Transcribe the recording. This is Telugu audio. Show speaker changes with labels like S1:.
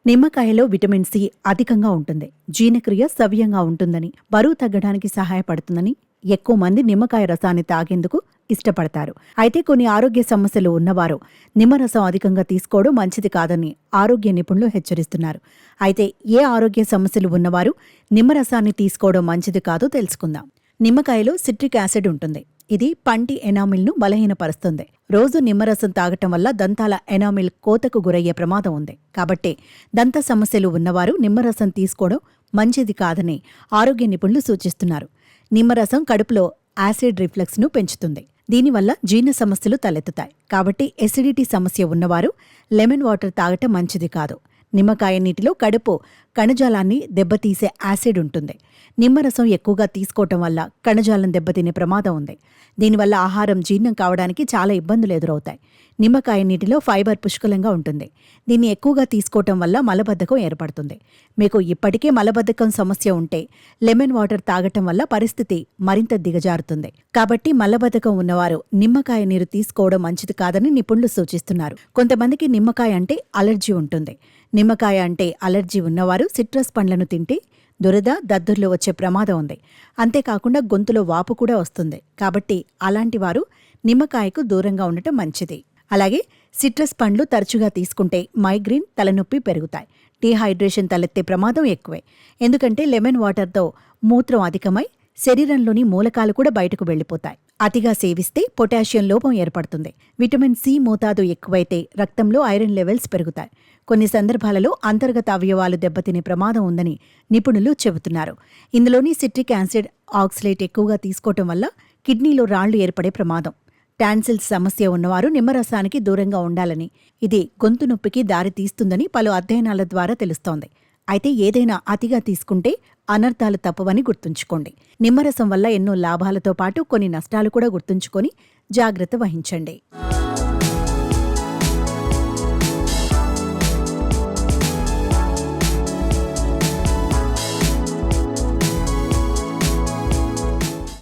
S1: నిమ్మకాయలో విటమిన్ సి అధికంగా ఉంటుంది. జీర్ణక్రియ సవ్యంగా ఉంటుందని, బరువు తగ్గడానికి సహాయపడుతుందని ఎక్కువ మంది నిమ్మకాయ రసాన్ని తాగేందుకు ఇష్టపడతారు. అయితే కొన్ని ఆరోగ్య సమస్యలు ఉన్నవారు నిమ్మరసం అధికంగా తీసుకోవడం మంచిది కాదని ఆరోగ్య నిపుణులు హెచ్చరిస్తున్నారు. అయితే ఏ ఆరోగ్య సమస్యలు ఉన్నవారు నిమ్మరసాన్ని తీసుకోవడం మంచిది కాదో తెలుసుకుందాం. నిమ్మకాయలో సిట్రిక్ యాసిడ్ ఉంటుంది. ఇది పంటి ఎనామిల్ను బలహీనపరుస్తుంది. రోజు నిమ్మరసం తాగటం వల్ల దంతాల ఎనామిల్ కోతకు గురయ్యే ప్రమాదం ఉంది. కాబట్టి దంత సమస్యలు ఉన్నవారు నిమ్మరసం తీసుకోవడం మంచిది కాదని ఆరోగ్య నిపుణులు సూచిస్తున్నారు. నిమ్మరసం కడుపులో యాసిడ్ రిఫ్లక్స్ను పెంచుతుంది. దీనివల్ల జీర్ణ సమస్యలు తలెత్తుతాయి. కాబట్టి ఎసిడిటీ సమస్య ఉన్నవారు లెమన్ వాటర్ తాగటం మంచిది కాదు. నిమ్మకాయ నీటిలో కడుపు కణజాలాన్ని దెబ్బతీసే యాసిడ్ ఉంటుంది. నిమ్మరసం ఎక్కువగా తీసుకోవటం వల్ల కణజాలం దెబ్బతినే ప్రమాదం ఉంది. దీనివల్ల ఆహారం జీర్ణం కావడానికి చాలా ఇబ్బందులు ఎదురవుతాయి. నిమ్మకాయ నీటిలో ఫైబర్ పుష్కలంగా ఉంటుంది. దీన్ని ఎక్కువగా తీసుకోవటం వల్ల మలబద్ధకం ఏర్పడుతుంది. మీకు ఇప్పటికే మలబద్ధకం సమస్య ఉంటే లెమన్ వాటర్ తాగటం వల్ల పరిస్థితి మరింత దిగజారుతుంది. కాబట్టి మలబద్ధకం ఉన్నవారు నిమ్మకాయ నీరు తీసుకోవడం మంచిది కాదని నిపుణులు సూచిస్తున్నారు. కొంతమందికి నిమ్మకాయ అంటే అలర్జీ ఉంటుంది. నిమ్మకాయ అంటే అలర్జీ ఉన్నవారు సిట్రస్ పండ్లను తింటే దురద, దద్దుర్లు వచ్చే ప్రమాదం ఉంది. అంతేకాకుండా గొంతులో వాపు కూడా వస్తుంది. కాబట్టి అలాంటి వారు నిమ్మకాయకు దూరంగా ఉండటం మంచిది. అలాగే సిట్రస్ పండ్లు తరచుగా తీసుకుంటే మైగ్రేన్, తలనొప్పి పెరుగుతాయి. డీహైడ్రేషన్ తలెత్తే ప్రమాదం ఎక్కువే. ఎందుకంటే లెమన్ వాటర్తో మూత్రం అధికమై శరీరంలోని మూలకాలు కూడా బయటకు వెళ్లిపోతాయి. అతిగా సేవిస్తే పొటాషియం లోపం ఏర్పడుతుంది. విటమిన్ సి మోతాదు ఎక్కువైతే రక్తంలో ఐరన్ లెవెల్స్ పెరుగుతాయి. కొన్ని సందర్భాలలో అంతర్గత అవయవాలు దెబ్బతినే ప్రమాదం ఉందని నిపుణులు చెబుతున్నారు. ఇందులోని సిట్రిక్ యాసిడ్ ఆక్సలేట్ ఎక్కువగా తీసుకోవటం వల్ల కిడ్నీలో రాళ్లు ఏర్పడే ప్రమాదం. టాన్సిల్స్ సమస్య ఉన్నవారు నిమ్మరసానికి దూరంగా ఉండాలని, ఇది గొంతు నొప్పికి దారి తీస్తుందని పలు అధ్యయనాల ద్వారా తెలుస్తోంది. అయితే ఏదైనా అతిగా తీసుకుంటే అనర్థాలు తప్పవని గుర్తుంచుకోండి. నిమ్మరసం వల్ల ఎన్నో లాభాలతో పాటు కొన్ని నష్టాలు కూడా గుర్తుంచుకొని జాగ్రత్త వహించండి.